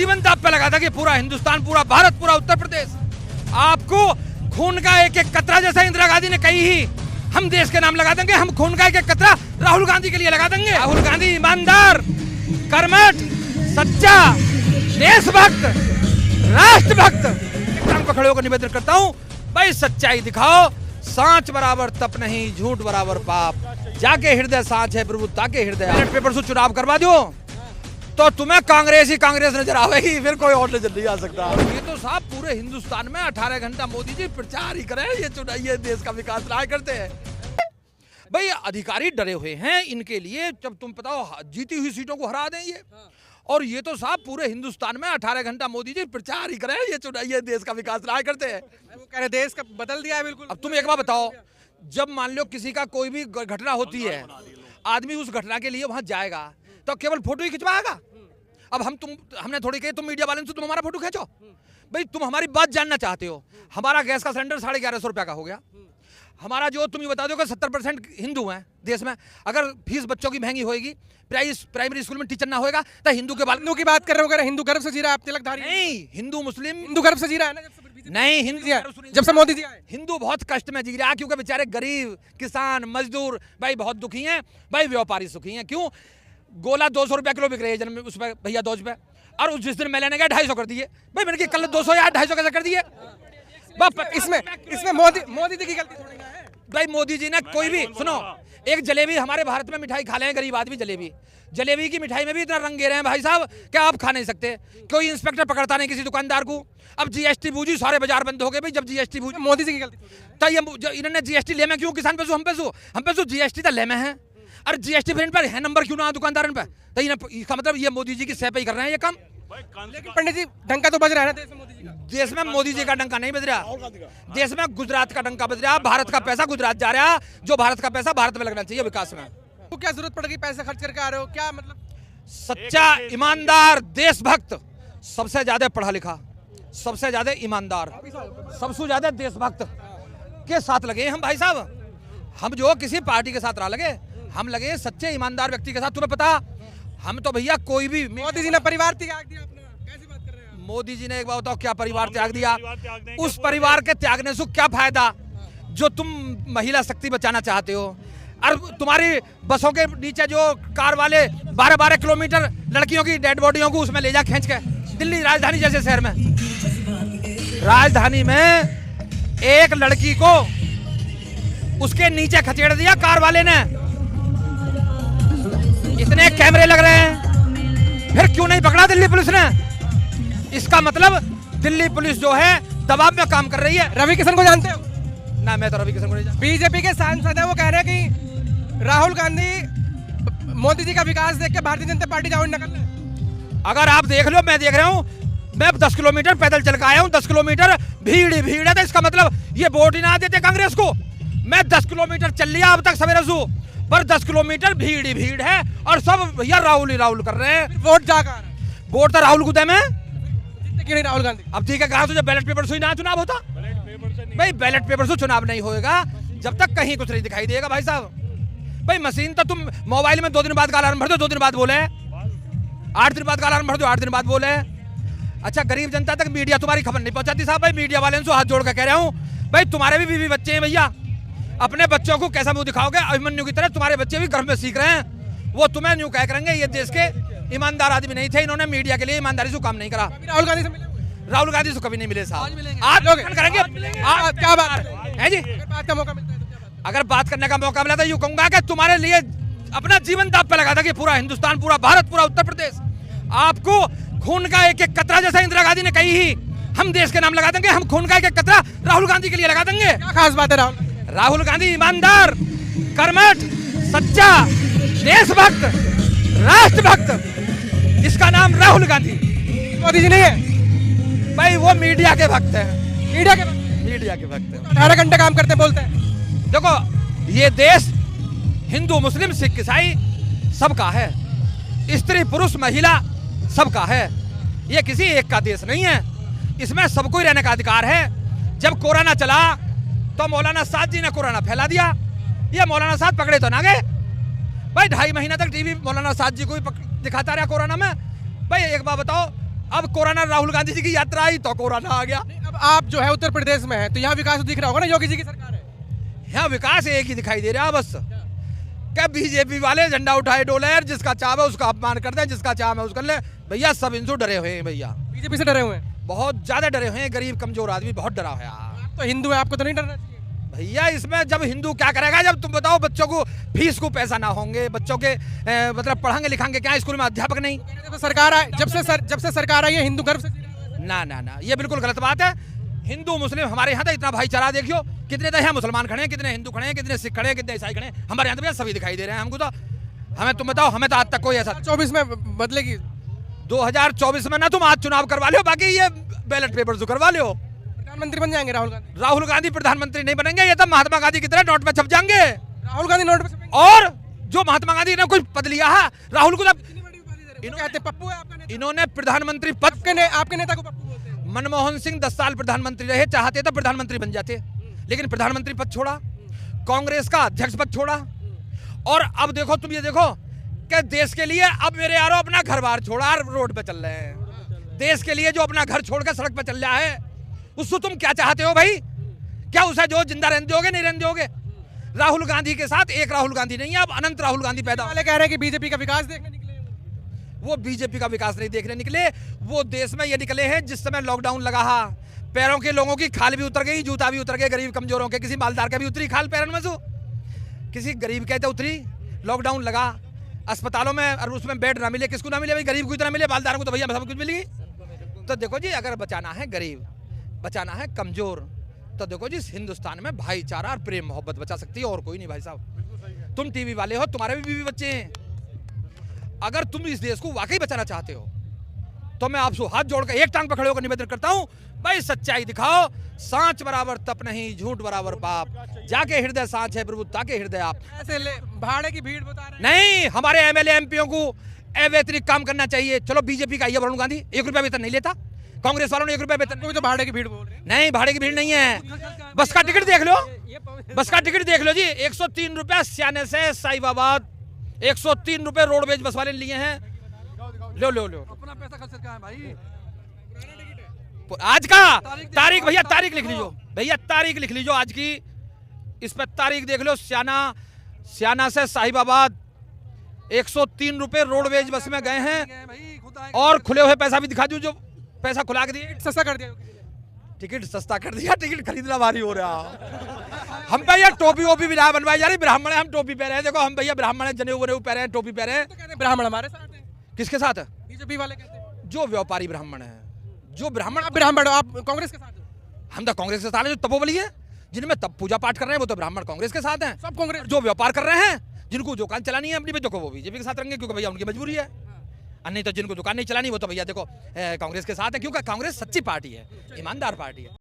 जीवन दांव पे लगा था कि पूरा हिंदुस्तान, पूरा भारत, पूरा उत्तर प्रदेश आपको खून का एक एक कतरा, जैसा इंदिरा गांधी ने कही ही हम देश के नाम लगा देंगे, हम खून का एक एक कतरा राहुल गांधी के लिए लगा देंगे। राहुल गांधी ईमानदार, कर्मठ, सच्चा, देशभक्त, राष्ट्रभक्त को खड़े होकर निवेदन करता हूं, भाई सच्चाई दिखाओ। सांच बराबर तप नहीं, झूठ बराबर पाप, जाके हृदय सांच है प्रभु ताके हृदय। बैलेट पेपर से चुनाव करवा दो तो तुम्हें कांग्रेस ही कांग्रेस नजर आवेगी, फिर कोई और नजर नहीं आ सकता। ये तो साहब पूरे हिंदुस्तान में 18 घंटा मोदी जी प्रचार ही करे, ये चुनाव, ये देश का विकास राय करते हैं। भाई अधिकारी डरे हुए हैं इनके लिए, जब तुम बताओ जीती हुई सीटों को हरा दें ये, और ये तो साहब पूरे हिंदुस्तान में 18 घंटा मोदी जी प्रचार ही करे, ये चुनाव, ये देश का विकास राय करते हैं। वो कह रहे देश का बदल दिया है बिल्कुल। अब तुम एक बार बताओ, जब मान लो किसी का कोई भी घटना होती है, आदमी उस घटना के लिए वहां जाएगा तो केवल फोटो ही खिंचवाएगा। अब हमने थोड़ी कही तुम मीडिया वाले से तुम हमारा फोटो खींचो, भाई तुम हमारी बात जानना चाहते हो। हमारा गैस का सिलेंडर 1150 रुपया का हो गया, हमारा जो तुम ये बता दो कि 70% हिंदू हैं देश में, अगर फीस बच्चों की महंगी होगी, प्राइमरी स्कूल में टीचर ना होगा तो हिंदू के हिंदू की बात कर रहे हो, हिंदू गर्व से जी रहा है, आप तिलकधारी नहीं, हिंदू मुस्लिम हिंदू गर्व से जी रहा है ना, नहीं हिंदू जब से मोदी जी आए। हिंदू बहुत कष्ट में जी रहा है, क्योंकि बेचारे गरीब किसान मजदूर भाई बहुत दुखी हैं, भाई व्यापारी सुखी हैं। क्यों? गोला 200 रुपया किलो बिक रही है जन्म उस पर भैया 2 रुपये, और जिस दिन मैं लेने गया 250 कर दिए। भाई मैंने कल 200 या 250 कैसे कर दिए? इसमें मोदी जी की गलती थोड़ी ना है। भाई मोदी जी ने कोई भी सुनो, एक जलेबी हमारे भारत में मिठाई खा ले हैं गरीब आदमी, जलेबी की मिठाई में भी इतना रंग गे रहे हैं भाई साहब, क्या आप खा नहीं सकते? कोई इंस्पेक्टर पकड़ता नहीं किसी दुकानदार को। अब जीएसटी बूझी, सारे बाजार बंद हो गए भाई, जब जीएसटी बूझी मोदी जी की गलती तो ये इन्होंने जीएसटी ले में क्यों, किसान पे हम पे जीएसटी तो ले में है, और जीएसटी फिर इन पर है नंबर क्यों ना दुकानदार पे, तो इसका मतलब ये मोदी जी की सह पे ही कर रहे हैं ये काम। लेकिन पंडित जी डंका तो बज रहा है ना देश में मोदी जी का डंका नहीं बज रहा, देश में गुजरात का डंका बज रहा। भारत का पैसा गुजरात जा रहा, जो भारत का पैसा भारत में लगना चाहिए विकास में। तो क्या जरूरत पड़ गई पैसे खर्च करके आ रहे हो, क्या मतलब? सच्चा, ईमानदार, देशभक्त, सबसे ज्यादा पढ़ा लिखा, सबसे ज्यादा ईमानदार, सबसे ज्यादा देशभक्त के साथ लगे हम भाई साहब। हम जो किसी पार्टी के साथ रहा लगे, हम लगे सच्चे ईमानदार व्यक्ति के साथ। तुम्हें पता, हम तो भैया कोई भी, मोदी जी ने परिवार त्याग दिया अपना, कैसी बात कर रहे हैं आप? मोदी जी ने एक बात बताओ क्या परिवार त्याग दिया? उस परिवार के त्यागने से क्या फायदा जो तुम महिला शक्ति बचाना चाहते हो? और तुम्हारी बसों के नीचे जो कार वाले 12-12 किलोमीटर लड़कियों की डेड बॉडियों को उसमें ले जा खींच के, दिल्ली राजधानी जैसे शहर में, राजधानी में एक लड़की को उसके नीचे खचेड़ दिया कार वाले ने। इतने कैमरे लग रहे हैं, फिर क्यों नहीं पकड़ा दिल्ली पुलिस ने? इसका मतलब दिल्ली पुलिस जो है दबाव में काम कर रही है। रवि किशन को जानते हो? ना, मैं तो रवि किशन को नहीं जानता। बीजेपी के सांसद है, वो कह रहे हैं कि राहुल गांधी मोदी जी का विकास देख के भारतीय जनता पार्टी जाओ नकल है। अगर आप देख लो, मैं देख रहा हूँ, मैं 10 किलोमीटर पैदल चल के आया हूँ, 10 किलोमीटर भीड़ ही भीड़ है, तो इसका मतलब ये वोट ही ना देते कांग्रेस को। मैं 10 किलोमीटर चल लिया अब तक सवेरे से, पर 10 किलोमीटर भीड़ ही भीड़ है, और सब भैया राहुल ही राहुल कर रहे हैं। वोट जाकर वोट तो राहुल को दे में, क्यों नहीं राहुल गांधी? अब ठीक है, कहा तुझे बैलेट पेपर से ही ना चुनाव होता? भाई बैलेट पेपर से चुनाव नहीं होएगा जब तक कहीं कुछ नहीं दिखाई देगा भाई साहब। भाई मशीन तो तुम मोबाइल में 2 दिन बाद का अलार्म भर दो, 2 दिन बाद बोले, 8 दिन बाद का अलार्म भर दो, 8 दिन बाद बोले। अच्छा, गरीब जनता तक मीडिया तुम्हारी खबर नहीं पहुंचाती साहब। भाई मीडिया वाले से हाथ जोड़ कर कह रहा हूँ, भाई तुम्हारे भी बीवी बच्चे हैं भैया, अपने बच्चों को कैसा मुंह दिखाओगे? अभिमन्यु की तरह तुम्हारे बच्चे भी घर में सीख रहे हैं, वो तुम्हें न्यू कह करेंगे ये देश के ईमानदार आदमी नहीं थे, इन्होंने मीडिया के लिए ईमानदारी से काम नहीं करा। राहुल गांधी से मिले? राहुल गांधी से कभी नहीं मिले साहब। आज लोग करेंगे। क्या बात है जी? बात का मौका मिलता है, अगर बात करने का मौका मिला तो यूं कहूंगा कि तुम्हारे लिए अपना जीवन दांव पे लगा था कि पूरा हिंदुस्तान, पूरा भारत, पूरा उत्तर प्रदेश आपको खून का एक एक कतरा, जैसा इंदिरा गांधी ने कही ही हम देश के नाम लगा देंगे, हम खून का एक एक कतरा राहुल गांधी के लिए लगा देंगे। क्या खास बात है राहुल गांधी? ईमानदार, कर्मठ, सच्चा, देशभक्त, राष्ट्रभक्त, इसका नाम राहुल गांधी। मोदी जी नहीं है भाई, वो मीडिया के भक्त हैं, मीडिया के भक्त हैं। 18 घंटे काम करते बोलते हैं। देखो, ये देश हिंदू मुस्लिम सिख ईसाई सबका है, स्त्री पुरुष महिला सबका है, ये किसी एक का देश नहीं है, इसमें सबको ही रहने का अधिकार है। जब कोरोना चला तो मौलाना साद जी ने कोरोना फैला दिया, ये मौलाना साद पकड़े तो ना गए भाई, 2.5 महीना तक टीवी मौलाना साद जी को ही दिखाता रहा कोरोना में। भाई एक बात बताओ, अब कोरोना, राहुल गांधी जी की यात्रा आई तो कोरोना आ गया। अब आप जो है उत्तर प्रदेश में है तो यहाँ विकास तो दिख रहा होगा ना, योगी जी की सरकार है। यहाँ विकास एक ही दिखाई दे रहा है बस, क्या बीजेपी वाले झंडा उठाए डोले, जिसका चाव है उसका अपमान कर दे, जिसका चाव है उसका ले। भैया सब इनसे डरे हुए हैं, भैया बीजेपी से डरे हुए हैं। बहुत ज्यादा डरे हुए हैं, गरीब कमजोर आदमी बहुत डरा हुआ है। आप तो हिंदू है, आपको तो नहीं डरना चाहिए। भैया इसमें जब हिंदू क्या करेगा, जब तुम बताओ बच्चों को फीस को पैसा ना होंगे, बच्चों के मतलब पढ़ाएंगे लिखाएंगे क्या, स्कूल में अध्यापक नहीं। जब से सरकार आई, जब से सरकार आई है हिंदू गर्व से जी रहे हैं। ना ना ना, ये बिल्कुल गलत बात है। हिंदू मुस्लिम हमारे यहाँ तो इतना भाईचारा देखियो, कितने तो यहाँ मुसलमान खड़े हैं, कितने हिंदू खड़े हैं, कितने सिख खड़े हैं, कितने ईसाई खड़े हैं, हमारे यहाँ तो भैया सभी दिखाई दे रहे हैं हमको तो। हमें तुम बताओ, हमें तो आज तक कोई ऐसा 24 में बदलेगी। 2024 में ना तुम आज चुनाव करवा लो, बाकी ये बैलेट पेपर जो करवा लो। प्रधानमंत्री बन जाएंगे राहुल गांधी। राहुल गांधी प्रधानमंत्री नहीं बनेंगे, ये तो महात्मा गांधी की तरह नोट में छप जाएंगे। राहुल गांधी नोट पे छपेंगे। और जो महात्मा गांधी ने कुछ पद लिया है, राहुल को जब इतनी बड़ी उपाधि दे रहे हैं। वो कहते हैं पप्पू है आपका नेता। इन्होंने प्रधानमंत्री पद, आपके नेता को पप्पू बोलते हैं। मनमोहन सिंह 10 साल प्रधानमंत्री रहे, चाहते तो प्रधानमंत्री बन जाते, लेकिन प्रधानमंत्री पद छोड़ा, कांग्रेस का अध्यक्ष पद छोड़ा। और अब देखो तुम ये देखो कि देश के लिए अब मेरे यारों अपना घर बार छोड़ा, रोड पे चल रहे हैं। देश के लिए जो अपना घर छोड़कर सड़क पे चल रहा है, उससे तुम क्या चाहते हो भाई? क्या उसे जो जिंदा रहने दोगे, नहीं रहने दोगे? राहुल गांधी के साथ एक राहुल गांधी नहीं है, अब अनंत राहुल गांधी पैदा वाले कह रहे हैं कि बीजेपी का विकास देखने निकले हैं। वो बीजेपी का विकास नहीं देखने निकले, वो देश में ये निकले हैं जिस समय लॉकडाउन लगा, पैरों के लोगों की खाल भी उतर गई, जूता भी उतर गए, गरीब कमजोरों के, किसी मालदार का भी उतरी खाल पैरों में, किसी गरीब के तो उतरी। लॉकडाउन लगा, अस्पतालों में और उसमें बेड ना मिले, किसको ना मिले भाई? गरीब को इतना मिले, मालदारों को तो भैया सब कुछ मिल गई। तो देखो जी, अगर बचाना है गरीब, बचाना है कमजोर, तो देखो जी हिंदुस्तान में भाईचारा और प्रेम मोहब्बत बचा सकती है, और कोई नहीं भाई साहब। तुम टीवी वाले हो, तुम्हारे भी बीवी बच्चे हैं, अगर तुम इस देश को वाकई बचाना चाहते हो तो मैं आपसे हाथ जोड़कर एक टांग पर खड़े होकर निवेदन करता हूं, भाई सच्चाई दिखाओ। सांच बराबर तप नहीं, झूठ बराबर पाप, जाके हृदय सांच है प्रभु ताके हृदय आप। ऐसे भाड़े की भीड़ बता रहे हैं। नहीं, हमारे एमएलए एमपीओ को अवैतनिक काम करना चाहिए। चलो बीजेपी का राहुल गांधी 1 रुपया वेतन नहीं लेता, कांग्रेस वालों ने 1 रुपया वेतन, कोई तो भाड़े की भीड़ बोल रहे हैं। नहीं भाड़े की भीड़ नहीं है, बस का टिकट देख लो, बस का टिकट देख लो जी। 103 रुपया सियाने से साहिबाबाद, 103 रुपए रोडवेज बस वाले लिए हैं। लो लो लो, अपना पैसा खर्च कर भाई। आज का तारीख भैया, तारीख लिख लीजिए भैया, तारीख लिख लीजिए आज की, इस पर तारीख देख लो। सियाना से साहिबाबाद 103 रुपए रोडवेज बस में गए हैं, और खुले हुए पैसा भी दिखा दो, जो पैसा खुला के दिए। सस्ता कर दिया, टिकट सस्ता कर दिया, टिकट खरीदना भारी हो रहा। हम भैया टोपी वोपी भी ना बनवाई जा रही, ब्राह्मण है, हम टोपी पहने हैं। देखो हम भैया ब्राह्मण है, जनेऊ वनेऊ पहने हैं, टोपी पहने हैं। तो कहते हैं ब्राह्मण हमारे साथ हैं। किसके साथ? बीजेपी वाले कहते हैं। जो व्यापारी ब्राह्मण है, जो ब्राह्मण। आप ब्राह्मण हो, आप कांग्रेस के साथ हो। हम तो कांग्रेस के साथ हैं। जो तपोबली है, जिनमें तब पूजा पाठ कर रहे हैं, वो तो ब्राह्मण कांग्रेस के साथ हैं। सब कांग्रेस। जो व्यापार कर रहे हैं, जिनको दुकान चलानी है अपनी, देखो वो बीजेपी के साथ रहेंगे, क्योंकि भैया उनकी मजबूरी है। नहीं तो जिनको दुकान नहीं चलानी वो तो भैया देखो कांग्रेस के साथ है, क्योंकि कांग्रेस सच्ची पार्टी है, ईमानदार पार्टी है।